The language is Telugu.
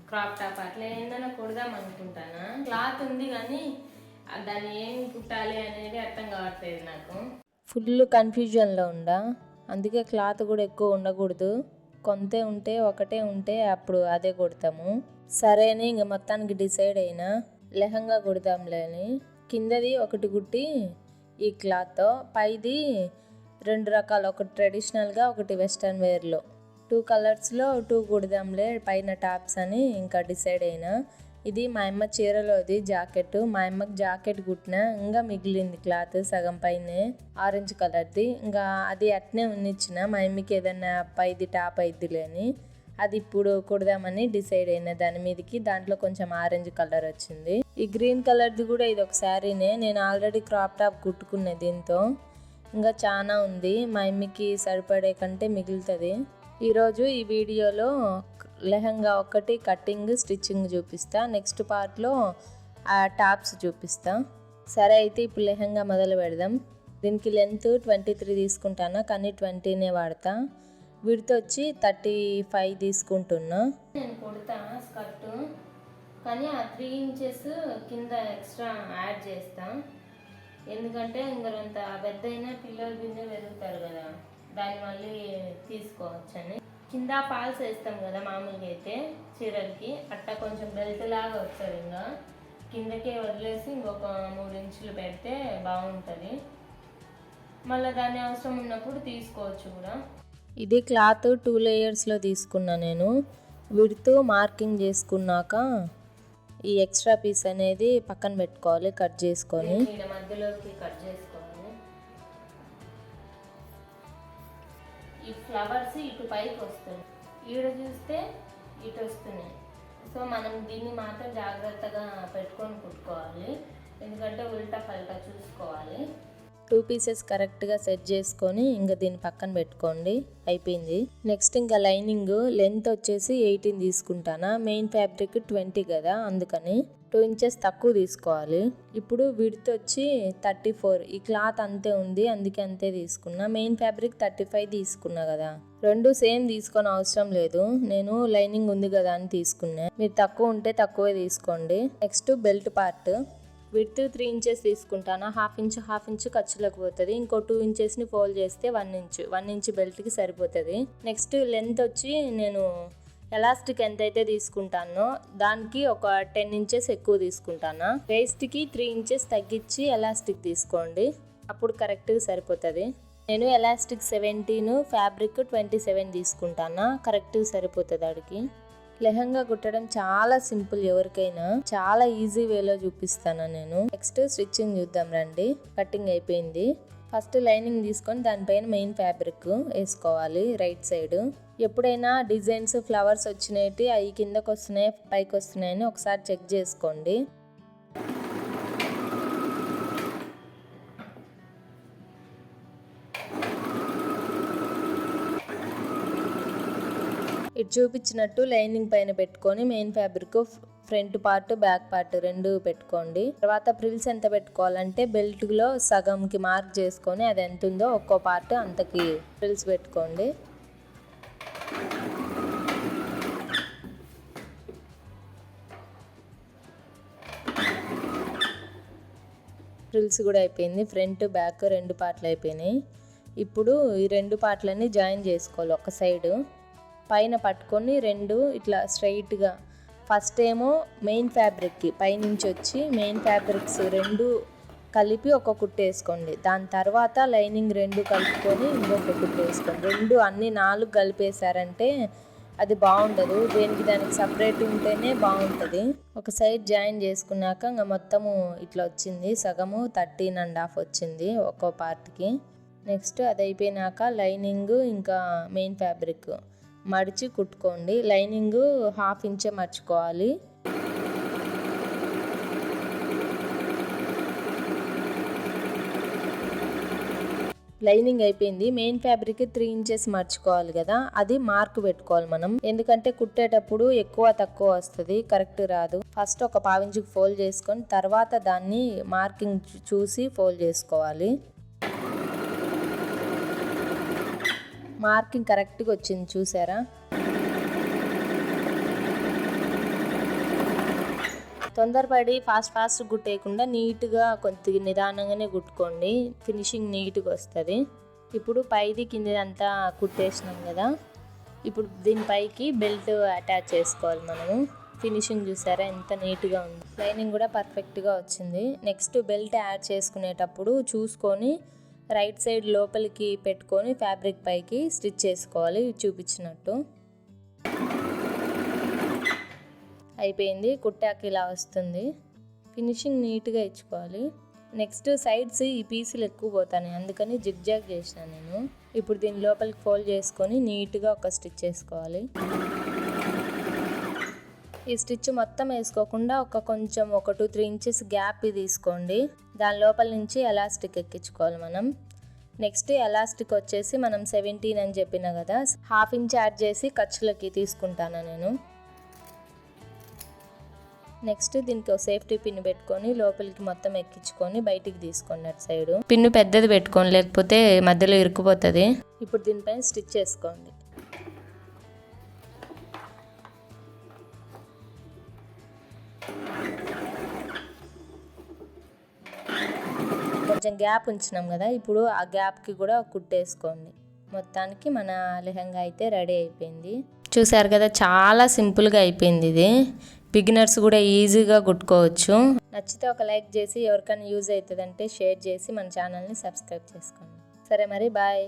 క్రాప్ టాప్ అట్లా ఏందన్నా కుడదాం అనుకుంటానా. క్లాత్ ఉంది కానీ దాన్ని ఏం కుట్టాలి అనేది అర్థం కావట్లేదు నాకు. ఫుల్ కన్ఫ్యూజన్లో ఉండా, అందుకే క్లాత్ కూడా ఎక్కువ ఉండకూడదు. కొంతే ఉంటే ఒకటే ఉంటే అప్పుడు అదే కుడతాము. సరే అని ఇంక మొత్తానికి డిసైడ్ అయినా లెహంగా కుడదాంలే అని. కిందది ఒకటి కుట్టి ఈ క్లాత్తో, పైది 2 రకాలు, ఒకటి ట్రెడిషనల్గా ఒకటి వెస్ట్రన్ వేర్లో 2 కలర్స్లో 2 కుడదాంలే పైన టాప్స్ అని ఇంకా డిసైడ్ అయినా. ఇది మా అమ్మ చీరలోది జాకెట్. మా అమ్మకి జాకెట్ కుట్టిన, ఇంకా మిగిలింది క్లాత్ సగం పైనే ఆరెంజ్ కలర్ది. ఇంకా అది అట్నే ఉన్నిచ్చిన, మా అమ్మకి ఏదన్నా పైది టాప్ అయిద్దిలే అని. అది ఇప్పుడు కుడదామని డిసైడ్ అయినా దాని మీదకి. దాంట్లో కొంచెం ఆరెంజ్ కలర్ వచ్చింది. ఈ గ్రీన్ కలర్ది కూడా ఇది ఒక శారీనే. నేను ఆల్రెడీ క్రాప్ టాప్ కుట్టుకున్నా దీంతో. ఇంకా చాలా ఉంది, మా అమ్మకి సరిపడే కంటే మిగులుతుంది. ఈరోజు ఈ వీడియోలో లెహంగా ఒకటి కటింగ్ స్టిచ్చింగ్ చూపిస్తా, నెక్స్ట్ పార్ట్లో ఆ టాప్స్ చూపిస్తా. సరే అయితే ఇప్పుడు లెహంగా మొదలు పెడదాం. దీనికి లెంత్ 23 తీసుకుంటాను, కానీ 20నే వాడతా. విడ్త్ వచ్చి 35 తీసుకుంటున్నా. నేను కుడతా స్కర్ట్, కానీ ఆ 3 ఇంచెస్ కింద ఎక్స్ట్రా యాడ్ చేస్తా. ఎందుకంటే ఇంకొంత పెద్ద అయినా పిల్లలు బిందె పెరుగుతారు కదా, దాన్ని మళ్ళీ తీసుకోవచ్చని. కింద ఫాల్స్ వేస్తాం కదా మామూలుగా అయితే చీరలకి, అట్లా కొంచెం బెల్ట్ లాగా వస్తుంది. ఇంకా కిందకే వదిలేసి ఇంకొక 3 ఇంచులు పెడితే బాగుంటుంది. మళ్ళీ దాన్ని అవసరం ఉన్నప్పుడు తీసుకోవచ్చు కూడా. ఇది క్లాత్ 2 లేయర్స్లో తీసుకున్నా నేను. విడ్త్ మార్కింగ్ చేసుకున్నాక ఈ ఎక్స్ట్రా పీస్ అనేది పక్కన పెట్టుకోవాలి, కట్ చేసుకొని మధ్యలోకి కట్ చేసుకోవాలి. ఈ ఫ్లవర్స్ ఇటు పైకి వస్తాయి, ఈడ చూస్తే ఇటు వస్తున్నాయి. సో మనం దీన్ని మాత్రం జాగ్రత్తగా పెట్టుకొని కుట్టుకోవాలి, ఎందుకంటే ఉల్టా పల్టా చూసుకోవాలి. 2 పీసెస్ కరెక్ట్గా సెట్ చేసుకొని ఇంకా దీన్ని పక్కన పెట్టుకోండి. అయిపోయింది. నెక్స్ట్ ఇంకా లైనింగ్ లెంత్ వచ్చేసి 18 తీసుకుంటానా. మెయిన్ ఫ్యాబ్రిక్ 20 కదా, అందుకని 2 ఇంచెస్ తక్కువ తీసుకోవాలి. ఇప్పుడు విడ్త్ వచ్చి 34. ఈ క్లాత్ అంతే ఉంది, అందుకే అంతే తీసుకున్నా. మెయిన్ ఫ్యాబ్రిక్ 35 తీసుకున్నా కదా, 2 సేమ్ తీసుకొని అవసరం లేదు. నేను లైనింగ్ ఉంది కదా అని తీసుకున్నా. మీరు తక్కువ ఉంటే తక్కువే తీసుకోండి. Next belt part width 3 inches తీసుకుంటాను. హాఫ్ ఇంచ్ ఖర్చులకు పోతుంది. ఇంకో 2 ఇంచెస్ని ఫోల్డ్ చేస్తే 1 ఇంచ్ బెల్ట్కి సరిపోతుంది. నెక్స్ట్ లెంత్ వచ్చి నేను ఎలాస్టిక్ ఎంతైతే తీసుకుంటానో దానికి ఒక 10 ఇంచెస్ ఎక్కువ తీసుకుంటాను. వేస్ట్కి 3 ఇంచెస్ తగ్గించి ఎలాస్టిక్ తీసుకోండి, అప్పుడు కరెక్ట్గా సరిపోతుంది. నేను ఎలాస్టిక్ 17, ఫ్యాబ్రిక్ 27 తీసుకుంటాను, కరెక్ట్గా సరిపోతుంది ఆడికి. లెహంగా కుట్టడం చాలా సింపుల్, ఎవరికైనా చాలా ఈజీ వేలో చూపిస్తాను నేను. నెక్స్ట్ స్టిచ్చింగ్ చూద్దాం రండి. కటింగ్ అయిపోయింది. ఫస్ట్ లైనింగ్ తీసుకొని దానిపైన మెయిన్ ఫ్యాబ్రిక్ వేసుకోవాలి రైట్ సైడ్. ఎప్పుడైనా డిజైన్స్ ఫ్లవర్స్ వచ్చినాయి అవి కిందకు వస్తున్నాయి పైకి వస్తున్నాయని ఒకసారి చెక్ చేసుకోండి. ఇటు చూపించినట్టు లైనింగ్ పైన పెట్టుకొని main fabric front part back part 2 పెట్టుకోండి. తర్వాత ప్రిల్స్ ఎంత పెట్టుకోవాలంటే బెల్ట్లో సగంకి మార్క్ చేసుకొని అది ఎంత ఉందో ఒక్కో పార్ట్ అంతకి ప్రిల్స్ పెట్టుకోండి. ప్రిల్స్ కూడా అయిపోయింది. ఫ్రంట్ బ్యాక్ 2 పార్ట్లు అయిపోయినాయి. ఇప్పుడు ఈ 2 పార్ట్లన్నీ జాయిన్ చేసుకోవాలి. ఒక సైడు పైన పట్టుకొని 2 ఇట్లా స్ట్రైట్గా. ఫస్ట్ ఏమో మెయిన్ ఫ్యాబ్రిక్కి పైనుంచి వచ్చి మెయిన్ ఫ్యాబ్రిక్స్ 2 కలిపి ఒక కుట్టు వేసుకోండి. దాని తర్వాత లైనింగ్ 2 కలుపుకొని ఇంకొక కుట్టు వేసుకోండి. 2 అన్ని 4 కలిపేశారంటే అది బాగుండదు, దేనికి దానికి సపరేట్ ఉంటేనే బాగుంటుంది. ఒక సైడ్ జాయిన్ చేసుకున్నాక ఇంకా మొత్తము ఇట్లా వచ్చింది, సగము 13.5 వచ్చింది ఒక్కో పార్ట్కి. నెక్స్ట్ అది అయిపోయినాక లైనింగ్ ఇంకా మెయిన్ ఫ్యాబ్రిక్ మడిచి కుట్టుకోండి. లైనింగ్ హాఫ్ ఇంచే మర్చుకోవాలి. లైనింగ్ అయిపోయింది. మెయిన్ ఫ్యాబ్రిక్ 3 ఇంచెస్ మర్చుకోవాలి కదా, అది మార్క్ పెట్టుకోవాలి మనం. ఎందుకంటే కుట్టేటప్పుడు ఎక్కువ తక్కువ వస్తుంది, కరెక్ట్ రాదు. ఫస్ట్ ఒక 1/4 ఇంచుకి ఫోల్డ్ చేసుకొని తర్వాత దాన్ని మార్కింగ్ చూసి ఫోల్డ్ చేసుకోవాలి. మార్కింగ్ కరెక్ట్గా వచ్చింది చూసారా. తొందరపడి ఫాస్ట్ కుట్టేయకుండా నీట్గా కొద్దిగా నిదానంగానే కుట్టుకోండి, ఫినిషింగ్ నీట్గా వస్తుంది. ఇప్పుడు పైది కిందిదంతా కుట్టేసినాం కదా, ఇప్పుడు దీనిపైకి బెల్ట్ అటాచ్ చేసుకోవాలి మనము. ఫినిషింగ్ చూసారా ఎంత నీట్గా ఉంది, లైనింగ్ కూడా పర్ఫెక్ట్గా వచ్చింది. నెక్స్ట్ బెల్ట్ యాడ్ చేసుకునేటప్పుడు చూసుకొని రైట్ సైడ్ లోపలికి పెట్టుకొని ఫ్యాబ్రిక్ పైకి స్టిచ్ చేసుకోవాలి చూపించినట్టు. అయిపోయింది, కుట్టాక ఇలా వస్తుంది. ఫినిషింగ్ నీట్గా ఇచ్చుకోవాలి. నెక్స్ట్ సైడ్స్ ఈ పీసులు ఎక్కువ పోతాయి, అందుకని జిగ్జాగ్ చేసిన నేను. ఇప్పుడు దీని లోపలికి ఫోల్డ్ చేసుకొని నీట్గా ఒక స్టిచ్ వేసుకోవాలి. ఈ స్టిచ్ మొత్తం వేసుకోకుండా కొంచెం 2-3 ఇంచెస్ గ్యాప్ తీసుకోండి. దాని లోపల నుంచి ఎలాస్టిక్ ఎక్కించుకోవాలి మనం. నెక్స్ట్ ఎలాస్టిక్ వచ్చేసి మనం 17 అని చెప్పిన కదా, 1/2 ఇంచ్ యాడ్ చేసి ఖర్చులకి తీసుకుంటాను నేను. నెక్స్ట్ దీనికి ఒక సేఫ్టీ పిన్ పెట్టుకొని లోపలికి మొత్తం ఎక్కించుకొని బయటికి తీసుకోండి. అటు సైడ్ పిన్ను పెద్దది పెట్టుకోండి, లేకపోతే మధ్యలో ఇరుక్కుపోతుంది. ఇప్పుడు దీనిపైన స్టిచ్ చేసుకోండి. కొంచెం గ్యాప్ ఉంచినాం కదా, ఇప్పుడు ఆ గ్యాప్కి కూడా కుట్టేసుకోండి. మొత్తానికి మన లెహంగా అయితే రెడీ అయిపోయింది. చూసారు కదా, చాలా సింపుల్గా అయిపోయింది. ఇది బిగినర్స్ కూడా ఈజీగా కుట్టుకోవచ్చు. నచ్చితే ఒక లైక్ చేసి, ఎవరికైనా యూజ్ అవుతుందంటే షేర్ చేసి మన ఛానల్ని సబ్స్క్రైబ్ చేసుకోండి. సరే మరి, బాయ్.